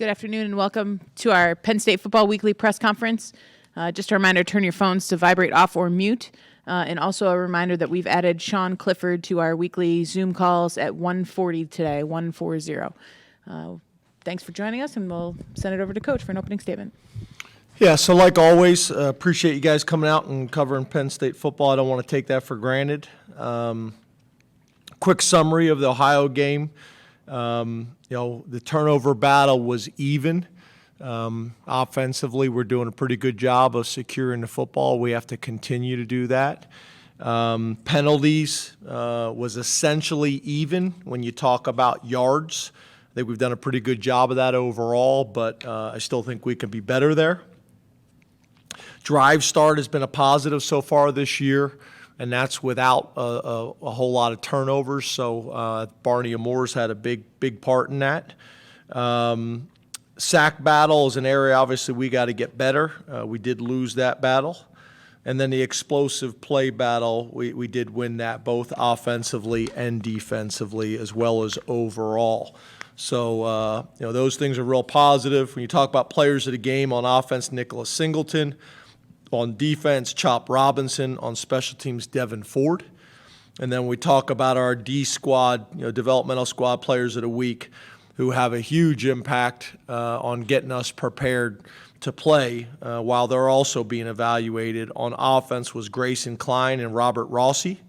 Good afternoon and welcome to our Penn State Football Weekly Press Conference. Just a reminder, turn your phones to vibrate off or mute. And also a reminder that we've added Sean Clifford to our weekly Zoom calls at 1:40 today, 1:40. Thanks for joining us, and we'll send it over to Coach for an opening statement. Yeah, so like always, appreciate you guys coming out and covering Penn State football. I don't want to take that for granted. Quick summary of the Ohio game. The turnover battle was even. Offensively, we're doing a pretty good job of securing the football. We have to continue to do that. Penalties was essentially even when you talk about yards. I think we've done a pretty good job of that overall, but I still think we can be better there. Drive start has been a positive so far this year, and that's without a whole lot of turnovers. So Barney Moore's had a big part in that. Sack battle is an area, obviously, we got to get better. We did lose that battle. And then the explosive play battle, we did win that both offensively and defensively as well as overall. So, those things are real positive. When you talk about players of the game, on offense, Nicholas Singleton. On defense, Chop Robinson. On special teams, Devin Ford. And then we talk about our D squad, developmental squad players of the week who have a huge impact on getting us prepared to play while they're also being evaluated. On offense was Grayson Klein and Robert Rossi.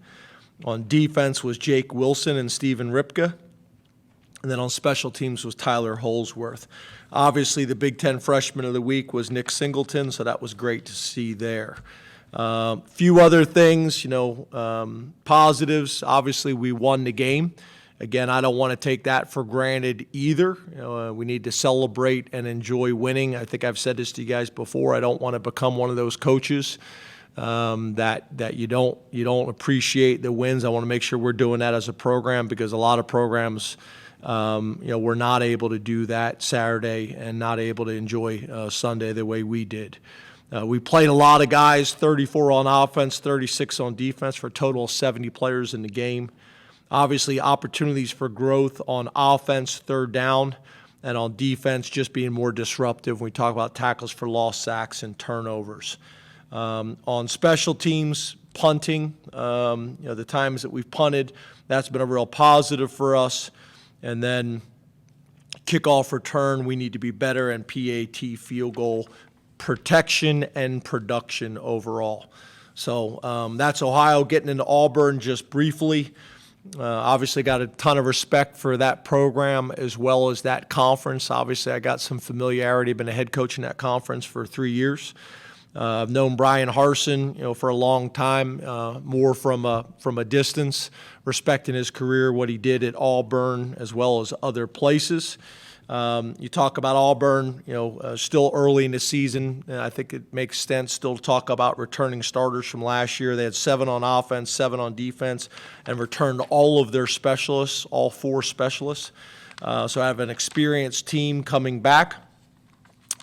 On defense was Jake Wilson and Steven Ripka. And then on special teams was Tyler Holsworth. Obviously, the Big Ten Freshman of the Week was Nick Singleton, so that was great to see there. Few other things, positives. Obviously, we won the game. Again, I don't want to take that for granted either. We need to celebrate and enjoy winning. I think I've said this to you guys before. I don't want to become one of those coaches that you don't appreciate the wins. I want to make sure we're doing that as a program, because a lot of programs we're not able to do that Saturday and not able to enjoy Sunday the way we did. We played a lot of guys, 34 on offense, 36 on defense, for a total of 70 players in the game. Obviously, opportunities for growth on offense, third down, and on defense, just being more disruptive when we talk about tackles for lost sacks and turnovers. On special teams, punting, the times that we've punted, that's been a real positive for us. And then kickoff return, we need to be better, and PAT field goal protection and production overall. So that's Ohio. Getting into Auburn just briefly. Obviously got a ton of respect for that program as well as that conference. Obviously I got some familiarity, been a head coach in that conference for 3 years. I've known Brian Harsin, for a long time, more from a distance, respecting his career, what he did at Auburn as well as other places. You talk about Auburn, still early in the season. I think it makes sense still to talk about returning starters from last year. They had 7 on offense, 7 on defense, and returned all of their specialists, all 4 specialists. So I have an experienced team coming back.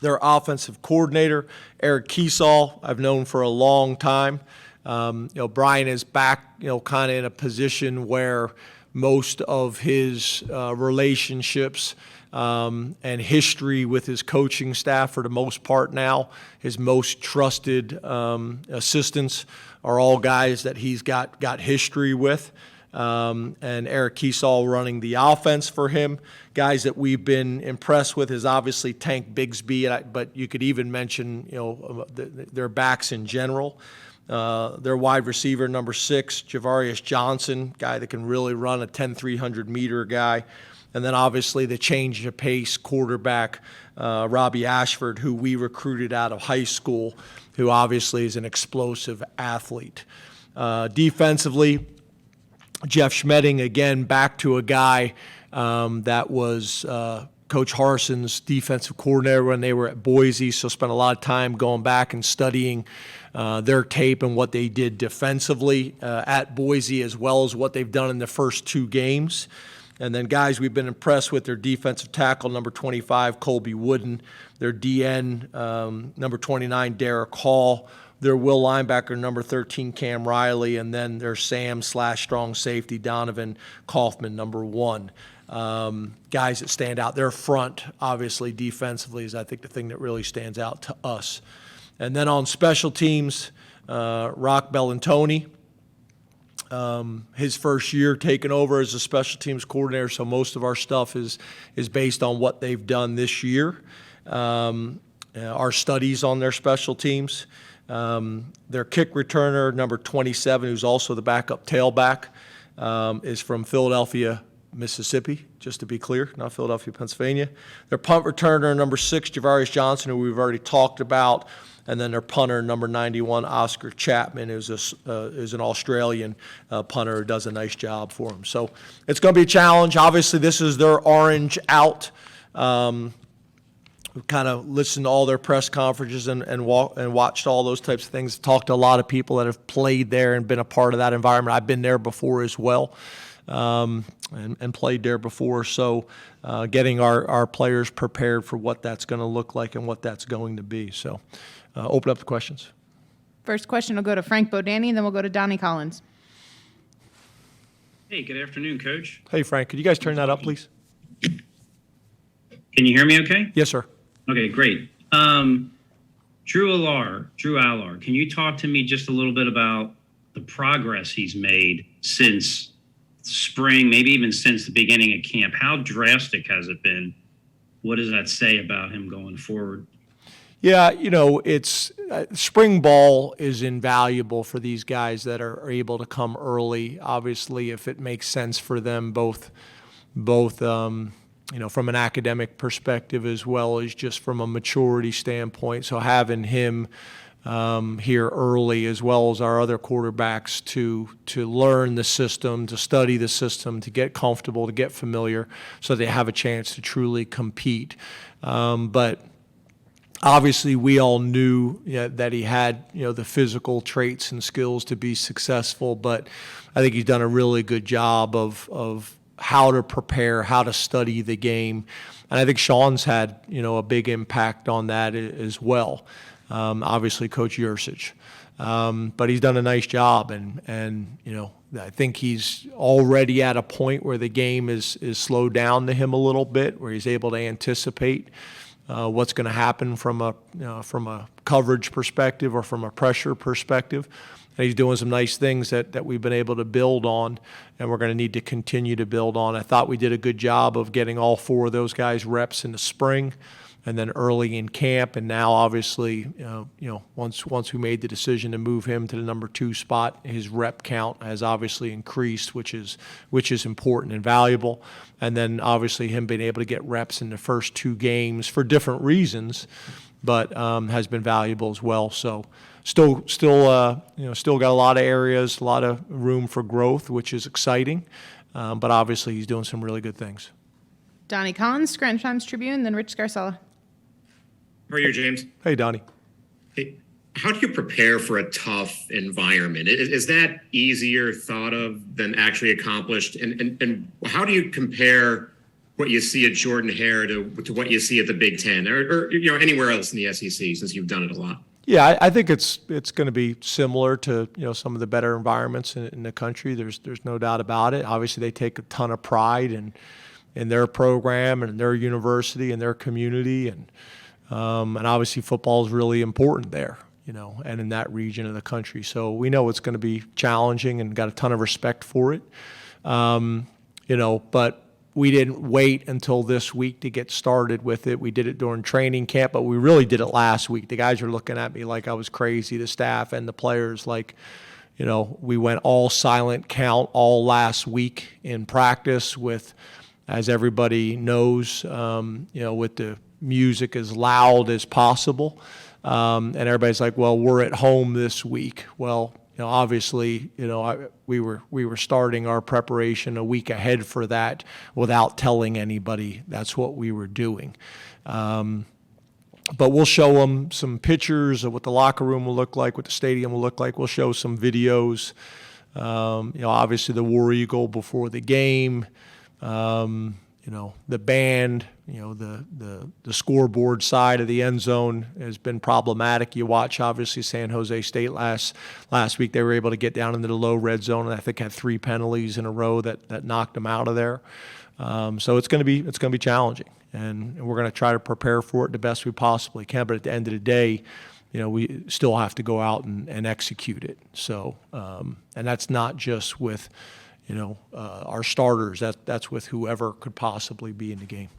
Their offensive coordinator, Eric Kiesel, I've known for a long time. Brian is back, kind of in a position where most of his relationships and history with his coaching staff, for the most part now, his most trusted assistants are all guys that he's got history with. And Eric Kiesel running the offense for him. Guys that we've been impressed with is obviously Tank Bigsby, but you could even mention their backs in general. Their wide receiver, number 6, Javarius Johnson, guy that can really run, a 10-300-meter guy. And then obviously the change of pace quarterback, Robbie Ashford, who we recruited out of high school, who obviously is an explosive athlete. Defensively, Jeff Schmedding, again, back to a guy that was Coach Harsin's defensive coordinator when they were at Boise, so spent a lot of time going back and studying their tape and what they did defensively at Boise, as well as what they've done in the first 2 games. And then guys we've been impressed with, their defensive tackle, number 25, Colby Wooden, their DN, number 29, Derek Hall, their will linebacker, number 13, Cam Riley, and then their Sam/strong safety, Donovan Kaufman, number 1. guys that stand out. Their front, obviously, defensively is, I think, the thing that really stands out to us. And then on special teams, Rock Bellantoni, his first year taking over as a special teams coordinator, so most of our stuff is based on what they've done this year. Our studies on their special teams. Their kick returner, number 27, who's also the backup tailback, is from Philadelphia, Mississippi, just to be clear, not Philadelphia, Pennsylvania. Their punt returner, number 6, Javarius Johnson, who we've already talked about. And then their punter, number 91, Oscar Chapman, is an Australian punter who does a nice job for them. So it's going to be a challenge. Obviously, this is their orange out. We've kind of listened to all their press conferences and watched all those types of things. Talked to a lot of people that have played there and been a part of that environment. I've been there before as well, and played there before. So getting our players prepared for what that's going to look like and what that's going to be. So open up the questions. First question will go to Frank Bodani, and then we'll go to Donnie Collins. Hey, good afternoon, Coach. Hey, Frank, could you guys turn that up, please? Can you hear me okay? Yes, sir. Okay, great. Drew Allard, can you talk to me just a little bit about the progress he's made since spring, maybe even since the beginning of camp? How drastic has it been? What does that say about him going forward? Yeah, it's spring ball is invaluable for these guys that are able to come early. Obviously, if it makes sense for them, both from an academic perspective as well as just from a maturity standpoint. So having him here early, as well as our other quarterbacks, to learn the system, to study the system, to get comfortable, to get familiar, so they have a chance to truly compete. But obviously, we all knew that he had the physical traits and skills to be successful. But I think he's done a really good job of how to prepare, how to study the game, and I think Sean's had a big impact on that as well. Obviously, Coach Yursich, but he's done a nice job, and I think he's already at a point where the game is slowed down to him a little bit, where he's able to anticipate what's going to happen from a coverage perspective or from a pressure perspective. And he's doing some nice things that we've been able to build on, and we're going to need to continue to build on. I thought we did a good job of getting all 4 of those guys reps in the spring and then early in camp. And now, obviously, once we made the decision to move him to the number 2 spot, his rep count has obviously increased, which is important and valuable. And then, obviously, him being able to get reps in the first 2 games for different reasons, but has been valuable as well. So still got a lot of areas, a lot of room for growth, which is exciting. But obviously, he's doing some really good things. Donnie Collins, Scranton Times-Tribune, then Rich Scarcella. How are you, James? Hey, Donnie. Hey, how do you prepare for a tough environment? Is that easier thought of than actually accomplished? And how do you compare what you see at Jordan Hare to what you see at the Big Ten or anywhere else in the SEC, since you've done it a lot? Yeah, I think it's going to be similar to some of the better environments in the country. There's no doubt about it. Obviously, they take a ton of pride in their program and their university and their community, and obviously football is really important there, and in that region of the country. So we know it's going to be challenging and got a ton of respect for it, but we didn't wait until this week to get started with it. We did it during training camp, but we really did it last week. The guys were looking at me like I was crazy, the staff and the players, like, we went all silent count all last week in practice with, as everybody knows, with the music as loud as possible. And everybody's like, well, we're at home this week. Well, obviously, we were starting our preparation a week ahead for that without telling anybody that's what we were doing. But we'll show them some pictures of what the locker room will look like, what the stadium will look like. We'll show some videos. Obviously the War Eagle before the game. The band, the scoreboard side of the end zone has been problematic. You watch, obviously, San Jose State last week. They were able to get down into the low red zone, and I think had 3 penalties in a row that knocked them out of there. So it's going to be challenging, and we're going to try to prepare for it the best we possibly can. But at the end of the day, we still have to go out and execute it. So, and that's not just with, our starters. That's with whoever could possibly be in the game.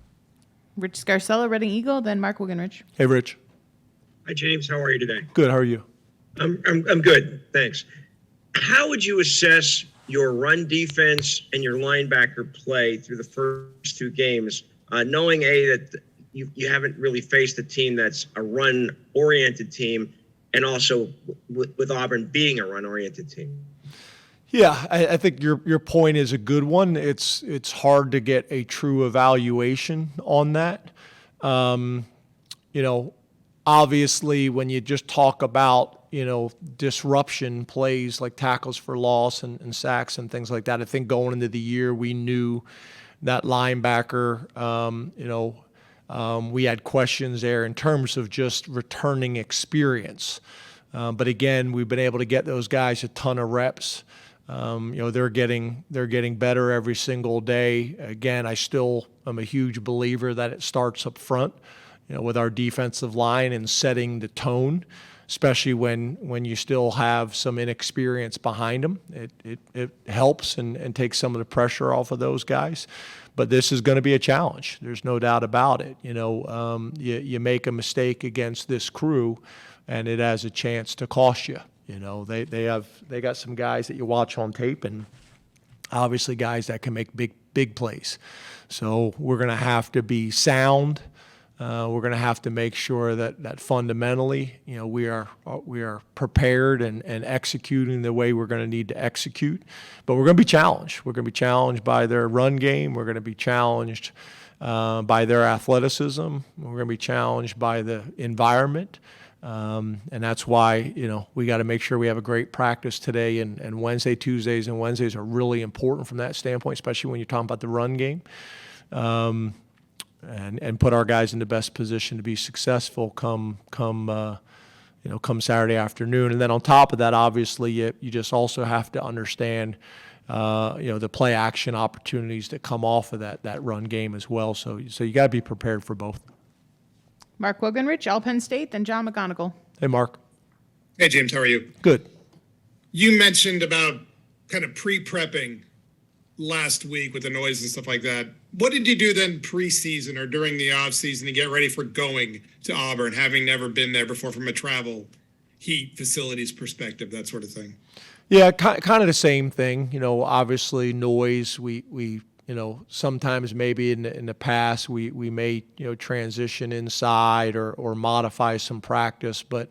Rich Scarcella, Reading Eagle, then Mark Wogenrich. Hey, Rich. Hi, James. How are you today? Good. How are you? I'm good. Thanks. How would you assess your run defense and your linebacker play through the first two games, knowing that you haven't really faced a team that's a run-oriented team, and also with Auburn being a run-oriented team? Yeah, I think your point is a good one. It's hard to get a true evaluation on that. Obviously, when you just talk about disruption plays like tackles for loss and sacks and things like that, I think going into the year we knew that linebacker. We had questions there in terms of just returning experience. But again, we've been able to get those guys a ton of reps. They're getting better every single day. Again, I still am a huge believer that it starts up front, with our defensive line and setting the tone, especially when you still have some inexperience behind them. It helps and takes some of the pressure off of those guys. But this is going to be a challenge. There's no doubt about it. You make a mistake against this crew, and it has a chance to cost you. They got some guys that you watch on tape, and obviously guys that can make big plays. So we're going to have to be sound. We're going to have to make sure that fundamentally, we are prepared and executing the way we're going to need to execute. But we're going to be challenged. We're going to be challenged by their run game. We're going to be challenged by their athleticism. We're going to be challenged by the environment. And that's why, we got to make sure we have a great practice today, and Wednesday, Tuesdays, and Wednesdays are really important from that standpoint, especially when you're talking about the run game. And put our guys in the best position to be successful come Saturday afternoon. And then on top of that, obviously, you just also have to understand, the play action opportunities that come off of that run game as well. So you got to be prepared for both. Mark Wogenrich, All Penn State, then John McGonigal. Hey, Mark. Hey, James, how are you? Good. You mentioned about kind of pre-prepping last week with the noise and stuff like that. What did you do then preseason or during the off season to get ready for going to Auburn, having never been there before from a travel, heat, facilities perspective, that sort of thing? Yeah, kind of the same thing. Obviously noise. We sometimes maybe in the past we may transition inside or modify some practice, but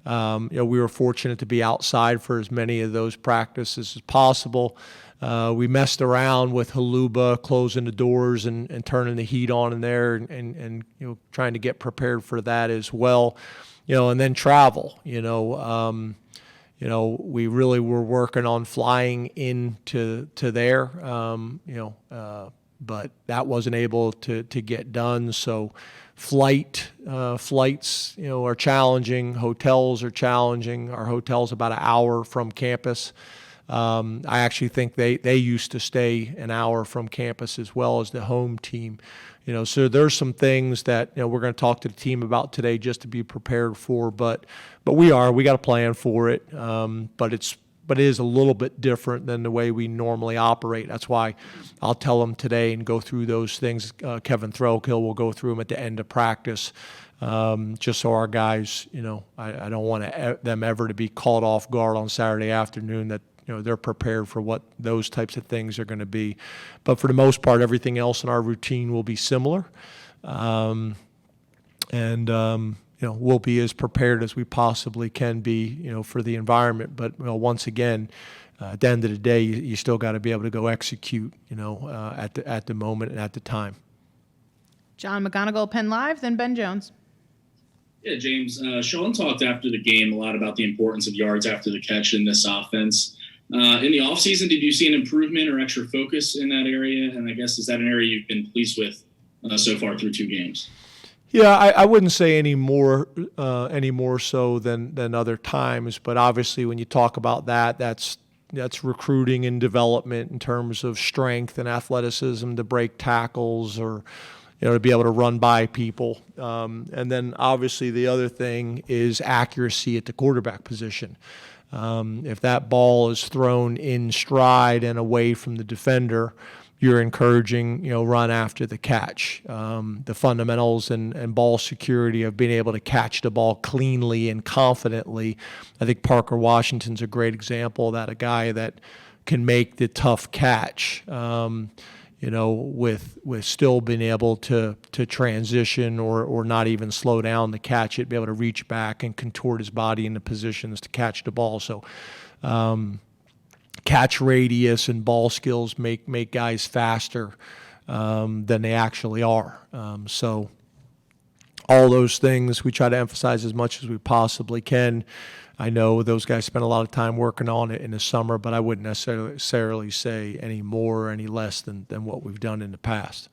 we were fortunate to be outside for as many of those practices as possible. We messed around with Haluba, closing the doors and turning the heat on in there, and trying to get prepared for that as well. And then travel. We really were working on flying into there. But that wasn't able to get done. So flights, are challenging. Hotels are challenging. Our hotel's about an hour from campus. I actually think they used to stay an hour from campus as well as the home team. So there's some things that we're going to talk to the team about today just to be prepared for. But we got a plan for it. But it is a little bit different than the way we normally operate. That's why I'll tell them today and go through those things. Kevin Threlkill will go through them at the end of practice. Just so our guys, I don't want them ever to be caught off guard on Saturday afternoon, that they're prepared for what those types of things are going to be. But for the most part, everything else in our routine will be similar. We'll be as prepared as we possibly can be, for the environment. But once again, at the end of the day, you still got to be able to go execute, at the moment and at the time. John McGonigal, Penn Live, then Ben Jones. Yeah, James. Sean talked after the game a lot about the importance of yards after the catch in this offense. In the offseason, did you see an improvement or extra focus in that area? And I guess, is that an area you've been pleased with so far through two games? Yeah, I wouldn't say any more so than other times. But obviously, when you talk about that's that's recruiting and development in terms of strength and athleticism to break tackles or, to be able to run by people. And then obviously the other thing is accuracy at the quarterback position. If that ball is thrown in stride and away from the defender, you're encouraging, run after the catch. The fundamentals and ball security of being able to catch the ball cleanly and confidently. I think Parker Washington's a great example of that, a guy that can make the tough catch, with still being able to transition or not even slow down to catch it, be able to reach back and contort his body into positions to catch the ball. So, catch radius and ball skills make guys faster than they actually are. So all those things we try to emphasize as much as we possibly can. I know those guys spend a lot of time working on it in the summer, but I wouldn't necessarily say any more or any less than what we've done in the past.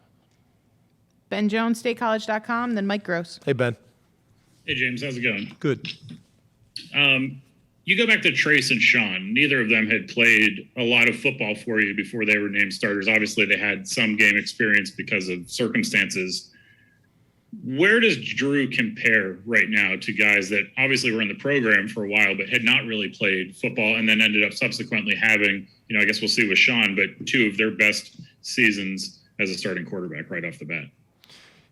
Ben Jones, statecollege.com, then Mike Gross. Hey, Ben. Hey, James. How's it going? Good. You go back to Trace and Sean. Neither of them had played a lot of football for you before they were named starters. Obviously, they had some game experience because of circumstances. Where does Drew compare right now to guys that obviously were in the program for a while but had not really played football and then ended up subsequently having, I guess we'll see with Sean, but two of their best seasons as a starting quarterback right off the bat?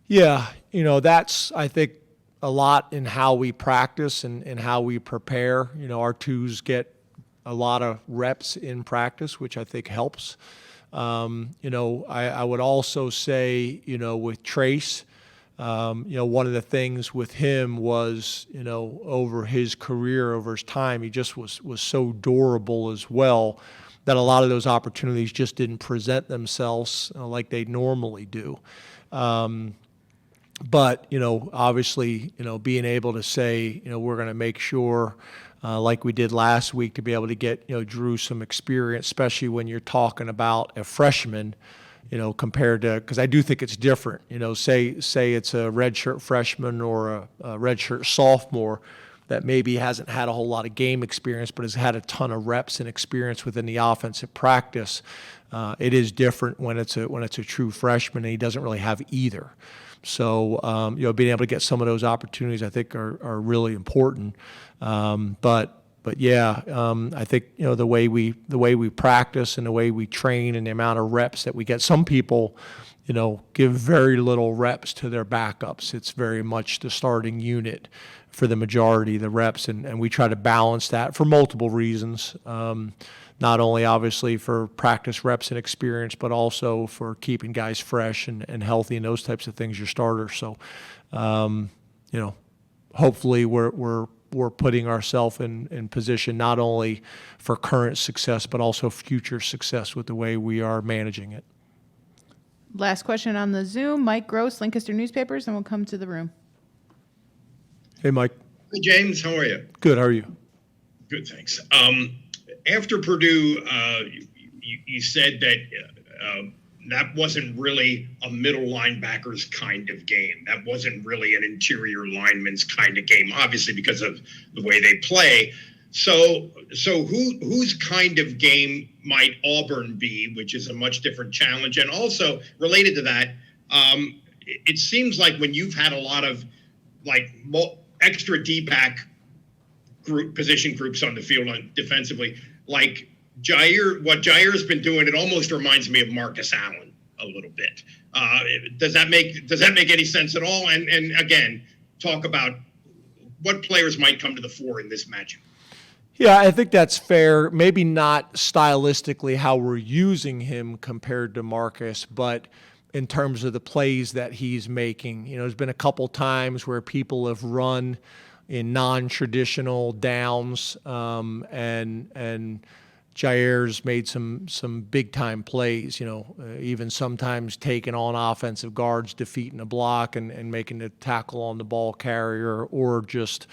Yeah, that's, I think, a lot in how we practice and how we prepare. Our twos get a lot of reps in practice, which I think helps. I would also say, with Trace, one of the things with him was, over his career, over his time, he just was so durable as well that a lot of those opportunities just didn't present themselves like they normally do. But, obviously, being able to say, we're going to make sure, like we did last week, to be able to get, Drew some experience, especially when you're talking about a freshman, compared to, because I do think it's different. Say it's a redshirt freshman or a redshirt sophomore that maybe hasn't had a whole lot of game experience but has had a ton of reps and experience within the offensive practice. It is different when it's a true freshman and he doesn't really have either. So, being able to get some of those opportunities, I think, are really important. But yeah, I think the way we practice and the way we train and the amount of reps that we get. Some people, give very little reps to their backups. It's very much the starting unit for the majority of the reps, and we try to balance that for multiple reasons. Not only obviously for practice reps and experience, but also for keeping guys fresh and healthy and those types of things, your starters. So, hopefully we're putting ourselves in position not only for current success, but also future success with the way we are managing it. Last question on the Zoom. Mike Gross, Lancaster Newspapers, and we'll come to the room. Hey, Mike. Hey, James, how are you? Good. How are you? Good, thanks. After Purdue, you said that that wasn't really a middle linebackers kind of game. That wasn't really an interior lineman's kind of game, obviously because of the way they play. So whose kind of game might Auburn be, which is a much different challenge? And also related to that, it seems like when you've had a lot of extra D-back position groups on the field defensively, like what Jair's been doing, it almost reminds me of Marcus Allen a little bit. Does that make any sense at all? And again, talk about what players might come to the fore in this matchup. Yeah, I think that's fair. Maybe not stylistically how we're using him compared to Marcus, but in terms of the plays that he's making. There's been a couple times where people have run in non-traditional downs, and Jair's made some big-time plays, even sometimes taking on offensive guards, defeating a block and making the tackle on the ball carrier, or just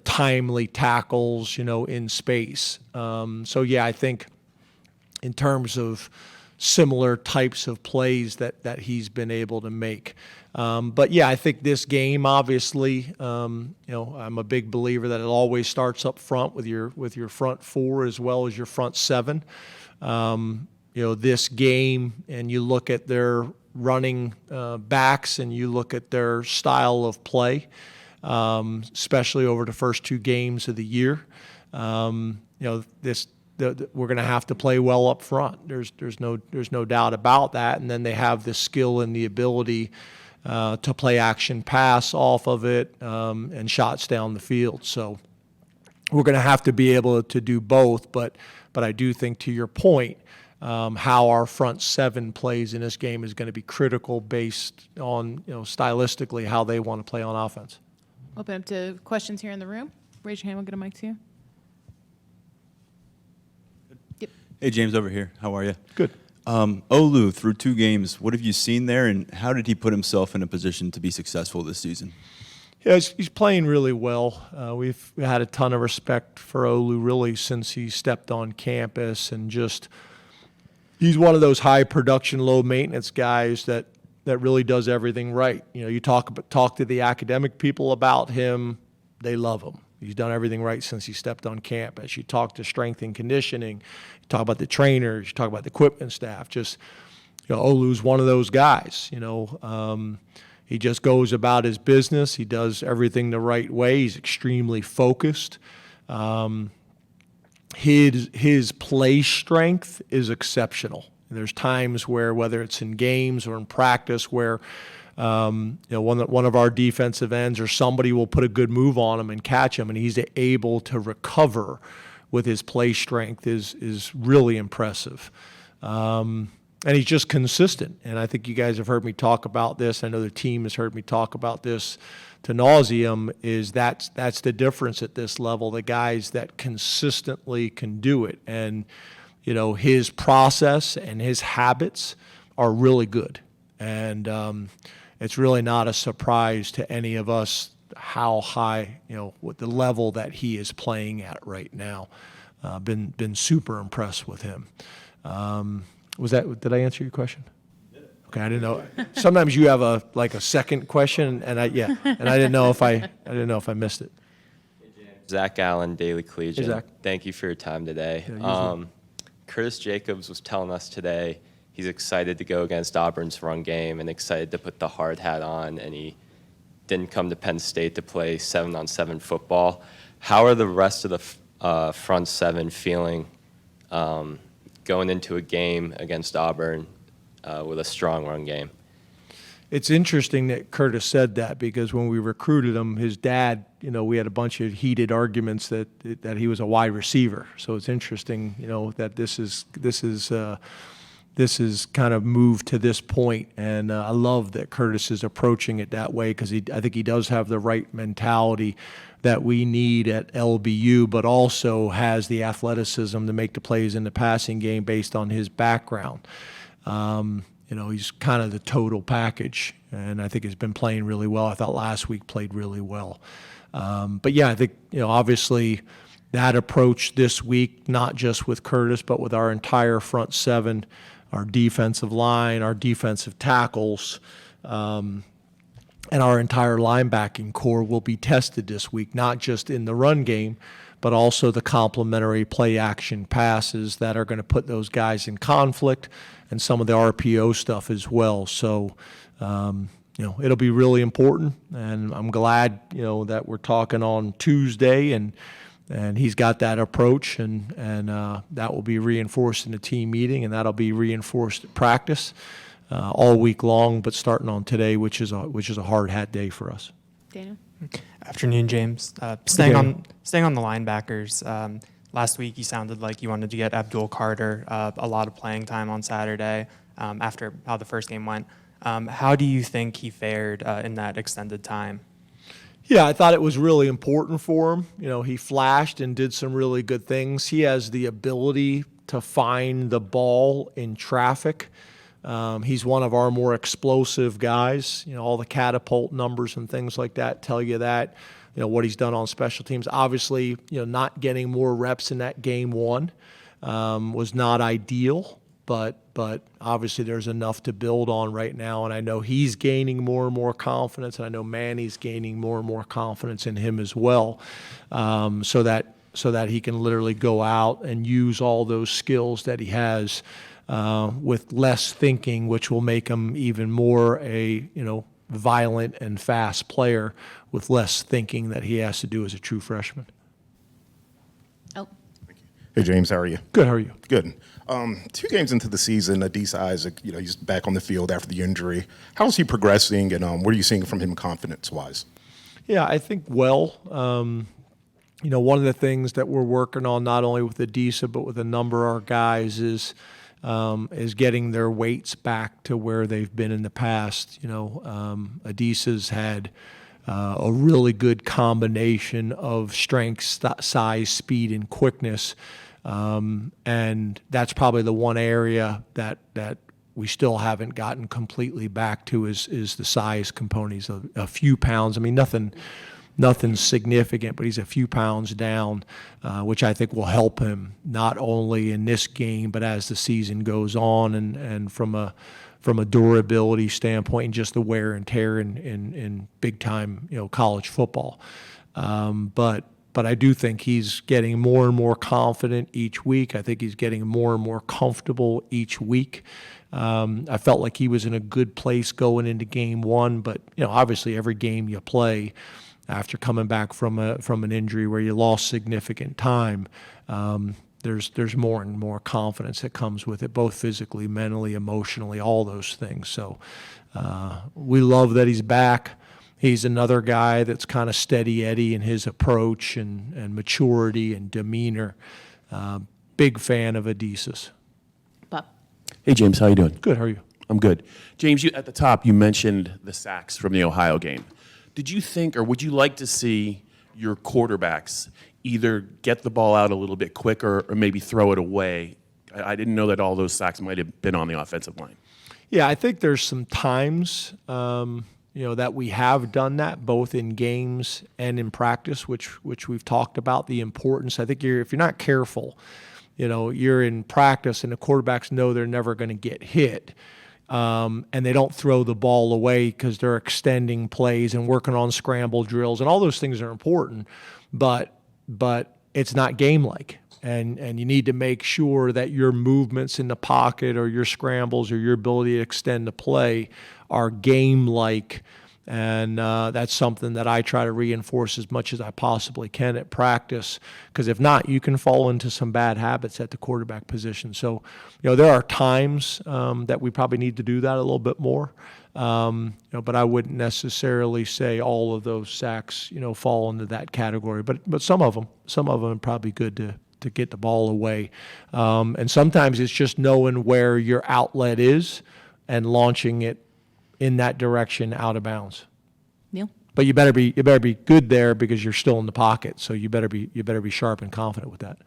timely tackles, in space. So, yeah, I think in terms of similar types of plays that he's been able to make. But yeah, I think this game, obviously, I'm a big believer that it always starts up front with your front four as well as your front seven. This game, and you look at their running backs and you look at their style of play, especially over the first two games of the year. We're going to have to play well up front. There's no doubt about that. And then they have the skill and the ability to play action pass off of it and shots down the field. So we're going to have to be able to do both. But I do think, to your point, how our front seven plays in this game is going to be critical based on, stylistically how they want to play on offense. Open up to questions here in the room. Raise your hand. We'll get a mic to you. Yep. Hey, James, over here. How are you? Good. Olu, through 2 games, what have you seen there, and how did he put himself in a position to be successful this season? Yeah, he's playing really well. We've had a ton of respect for Olu really since he stepped on campus, and just he's one of those high production, low maintenance guys that really does everything right. You talk to the academic people about him, they love him. He's done everything right since he stepped on campus. You talk to strength and conditioning, you talk about the trainers, you talk about the equipment staff. Just, Olu's one of those guys. He just goes about his business. He does everything the right way. He's extremely focused. His play strength is exceptional. There's times where, whether it's in games or in practice, where one of our defensive ends or somebody will put a good move on him and catch him, and he's able to recover with his play strength is really impressive. And he's just consistent. And I think you guys have heard me talk about this. I know the team has heard me talk about this to nauseum, is that's the difference at this level, the guys that consistently can do it. And, his process and his habits are really good. And it's really not a surprise to any of us how high, what the level that he is playing at right now. Been super impressed with him. Did I answer your question? Okay, I didn't know. Sometimes you have a second question, and I didn't know if I missed it. Zach Allen, Daily Collegian. Hey, Zach. Thank you for your time today. Yeah, Curtis Jacobs was telling us today he's excited to go against Auburn's run game and excited to put the hard hat on, and he didn't come to Penn State to play 7-on-7 football. How are the rest of the front seven feeling going into a game against Auburn with a strong run game? It's interesting that Curtis said that, because when we recruited him, his dad, we had a bunch of heated arguments that he was a wide receiver. So it's interesting, that this is kind of moved to this point. And I love that Curtis is approaching it that way, because I think he does have the right mentality that we need at LBU, but also has the athleticism to make the plays in the passing game based on his background. He's kind of the total package, and I think he's been playing really well. I thought last week played really well. But yeah, I think, obviously that approach this week, not just with Curtis, but with our entire front seven, our defensive line, our defensive tackles, and our entire linebacking core will be tested this week, not just in the run game, but also the complementary play action passes that are going to put those guys in conflict, and some of the RPO stuff as well. So, it'll be really important, and I'm glad, that we're talking on Tuesday, and he's got that approach, and that will be reinforced in the team meeting, and that'll be reinforced at practice all week long, but starting on today, which is a hard hat day for us. Daniel? Afternoon, James. Staying on the linebackers. Last week, you sounded like you wanted to get Abdul Carter a lot of playing time on Saturday after how the first game went. How do you think he fared in that extended time? Yeah, I thought it was really important for him. He flashed and did some really good things. He has the ability to find the ball in traffic. He's one of our more explosive guys. All the catapult numbers and things like that tell you that. What he's done on special teams. Obviously, not getting more reps in that game one was not ideal. but obviously there's enough to build on right now, and I know he's gaining more and more confidence, and I know Manny's gaining more and more confidence in him as well, so that he can literally go out and use all those skills that he has with less thinking, which will make him even more a violent and fast player with less thinking that he has to do as a true freshman. Oh, Hey, James, how are you? Good. How are you? Good. 2 games into the season, Adisa Isaac, he's back on the field after the injury. How is he progressing, and what are you seeing from him confidence-wise? Yeah, I think well. One of the things that we're working on, not only with Adisa but with a number of our guys, is getting their weights back to where they've been in the past. Adisa's had a really good combination of strength, size, speed, and quickness. And that's probably the one area that we still haven't gotten completely back to is the size component. He's a few pounds. I mean, nothing significant, but he's a few pounds down, which I think will help him not only in this game, but as the season goes on, and from a durability standpoint and just the wear and tear in big time college football. But I do think he's getting more and more confident each week. I think he's getting more and more comfortable each week. I felt like he was in a good place going into game 1, but obviously every game you play after coming back from an injury where you lost significant time, there's more and more confidence that comes with it, both physically, mentally, emotionally, all those things. So we love that he's back. He's another guy that's kind of steady Eddie in his approach and maturity and demeanor. Big fan of Adisa's. Bob. Hey, James, how you doing? Good, how are you? I'm good. James, at the top, you mentioned the sacks from the Ohio game. Did you think, or would you like to see your quarterbacks either get the ball out a little bit quicker or maybe throw it away? I didn't know that all those sacks might have been on the offensive line. Yeah, I think there's some times that we have done that, both in games and in practice, which we've talked about the importance. I think if you're not careful, you're in practice and the quarterbacks know they're never going to get hit, and they don't throw the ball away because they're extending plays and working on scramble drills, and all those things are important, but it's not game-like. And you need to make sure that your movements in the pocket or your scrambles or your ability to extend the play are game-like. And that's something that I try to reinforce as much as I possibly can at practice, because if not, you can fall into some bad habits at the quarterback position. So, there are times that we probably need to do that a little bit more. But I wouldn't necessarily say all of those sacks, fall into that category. But some of them are probably good to get the ball away. And sometimes it's just knowing where your outlet is and launching it in that direction out of bounds. Neil? But you better be good there because you're still in the pocket. So you better be sharp and confident with that.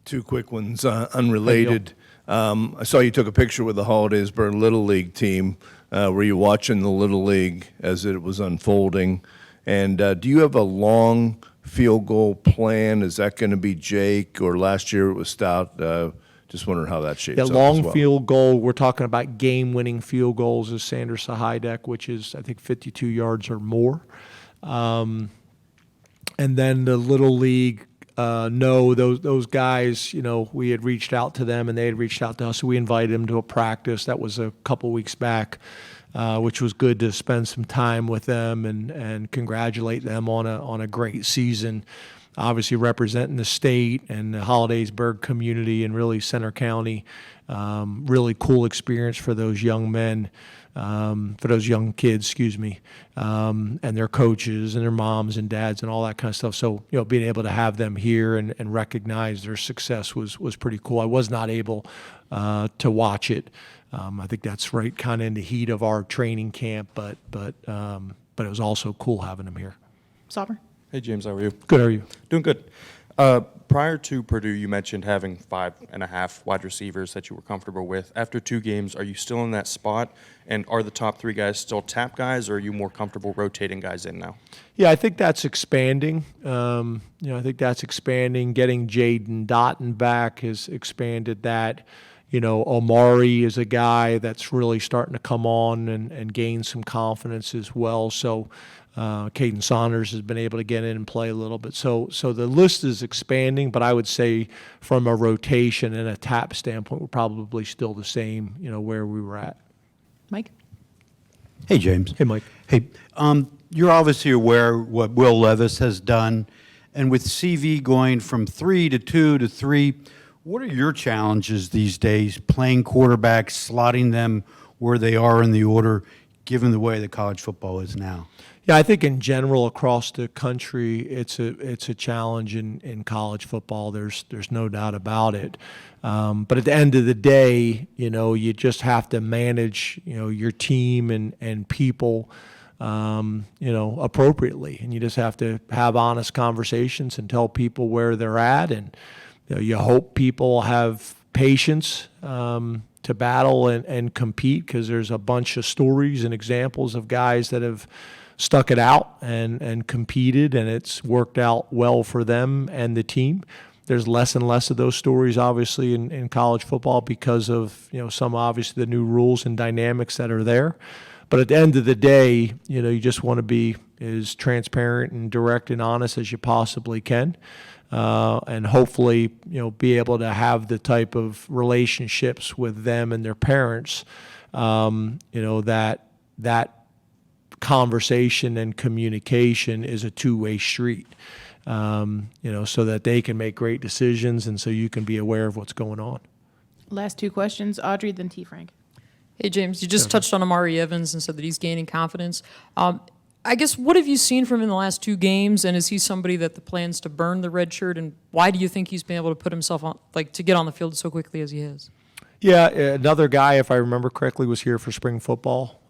2 quick ones, unrelated. I saw you took a picture with the Hollidaysburg Little League team. Were you watching the Little League as it was unfolding? And do you have a long field goal plan? Is that going to be Jake, or last year it was Stout? Just wondering how that shapes up as long well. Field goal, we're talking about game-winning field goals, is Sanders Sahidek, which is, I think, 52 yards or more. And then the Little League, no, those guys, we had reached out to them and they had reached out to us. So we invited them to a practice. That was a couple weeks back, which was good to spend some time with them and congratulate them on a great season. Obviously representing the state and the Hollidaysburg community and really Center County. Really cool experience for those young men, for those young kids, and their coaches and their moms and dads and all that kind of stuff. So, being able to have them here and recognize their success was pretty cool. I was not able to watch it. I think that's right kind of in the heat of our training camp, but it was also cool having them here. Sauber? Hey, James, how are you? Good, how are you? Doing good. Prior to Purdue, you mentioned having 5.5 wide receivers that you were comfortable with. After 2 games, are you still in that spot? And are the top 3 guys still tap guys, or are you more comfortable rotating guys in now? Yeah, I think that's expanding. I think that's expanding. Getting Jaden Dotton back has expanded that. Omari is a guy that's really starting to come on and gain some confidence as well. So Caden Saunders has been able to get in and play a little bit. So the list is expanding, but I would say from a rotation and a tap standpoint, we're probably still the same, where we were at. Mike? Hey, James. Hey, Mike. Hey, you're obviously aware what Will Levis has done, and with CV going from 3 to 2 to 3, what are your challenges these days, playing quarterbacks, slotting them where they are in the order, given the way that college football is now? Yeah, I think in general across the country, it's a challenge in college football. There's no doubt about it. But at the end of the day, you just have to manage, your team and people, appropriately, and you just have to have honest conversations and tell people where they're at, and you hope people have patience to battle and compete, because there's a bunch of stories and examples of guys that have stuck it out and competed, and it's worked out well for them and the team. There's less and less of those stories, obviously, in college football because of some obviously the new rules and dynamics that are there. But at the end of the day, you just want to be as transparent and direct and honest as you possibly can, and hopefully be able to have the type of relationships with them and their parents, that conversation and communication is a two-way street, so that they can make great decisions and so you can be aware of what's going on. Last two questions, Audrey, then T. Frank. Hey, James, you just touched on Amari Evans and said that he's gaining confidence. I guess, what have you seen from him in the last 2 games, and is he somebody that the plans to burn the red shirt, and why do you think he's been able to put himself on, to get on the field so quickly as he has? Yeah, another guy, if I remember correctly, was here for spring football,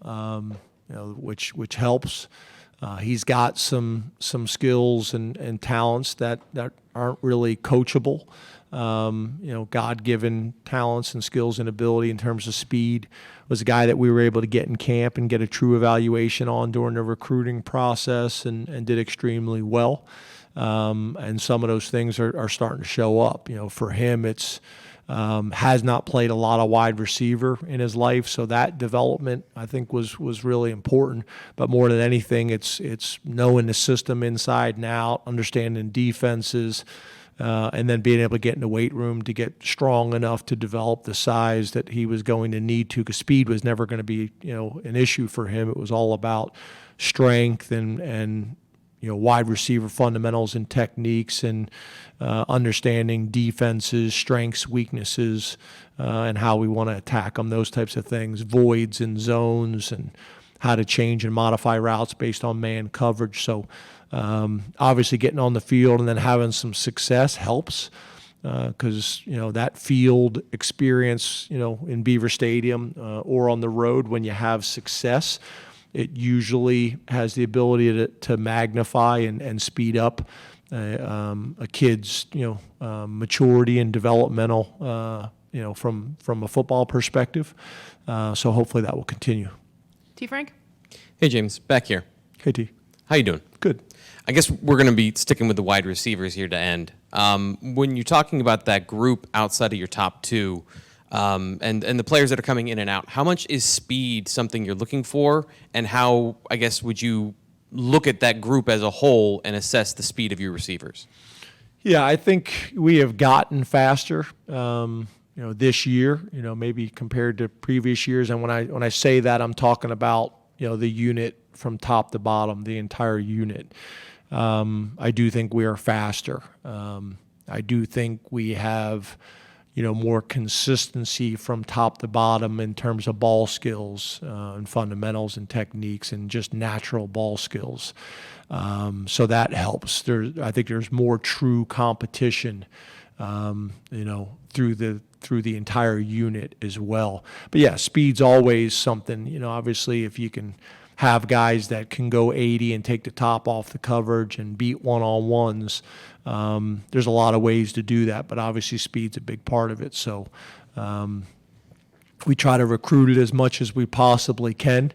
which helps. He's got some skills and talents that aren't really coachable. God-given talents and skills and ability in terms of speed. Was a guy that we were able to get in camp and get a true evaluation on during the recruiting process, and did extremely well. And some of those things are starting to show up. For him, it's has not played a lot of wide receiver in his life, so that development I think was really important. But more than anything, it's knowing the system inside and out, understanding defenses, and then being able to get in the weight room to get strong enough to develop the size that he was going to need to, because speed was never going to be an issue for him. It was all about strength and wide receiver fundamentals and techniques, and understanding defenses, strengths, weaknesses, and how we want to attack them, those types of things, voids and zones, and how to change and modify routes based on man coverage. So obviously getting on the field and then having some success helps, because that field experience, in Beaver Stadium or on the road, when you have success, it usually has the ability to magnify and speed up a kid's maturity and developmental from a football perspective. So hopefully that will continue. T. Frank? Hey, James, back here. Hey, T. How you doing? Good. I guess we're going to be sticking with the wide receivers here to end. When you're talking about that group outside of your top 2, and the players that are coming in and out, how much is speed something you're looking for, and how, I guess, would you look at that group as a whole and assess the speed of your receivers? Yeah, I think we have gotten faster, this year, maybe compared to previous years. And when I say that, I'm talking about, the unit from top to bottom, the entire unit. I do think we are faster. I do think we have, more consistency from top to bottom in terms of ball skills and fundamentals and techniques and just natural ball skills. So that helps. I think there's more true competition, through the entire unit as well. But yeah, speed's always something. Obviously, if you can have guys that can go 80 and take the top off the coverage and beat one-on-ones, there's a lot of ways to do that, but obviously speed's a big part of it. So we try to recruit it as much as we possibly can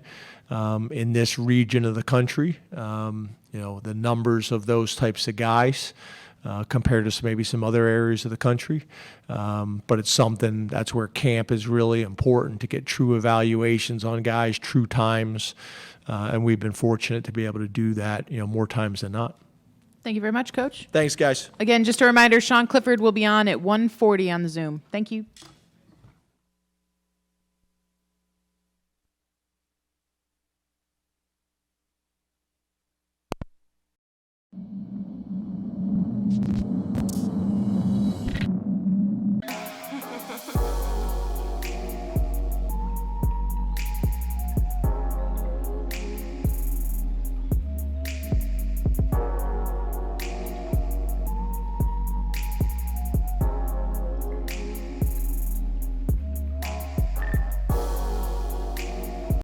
in this region of the country. The numbers of those types of guys compared to maybe some other areas of the country. But it's something, that's where camp is really important, to get true evaluations on guys, true times. And we've been fortunate to be able to do that, more times than not. Thank you very much, Coach. Thanks, guys. Again, just a reminder, Sean Clifford will be on at 1:40 on the Zoom. Thank you.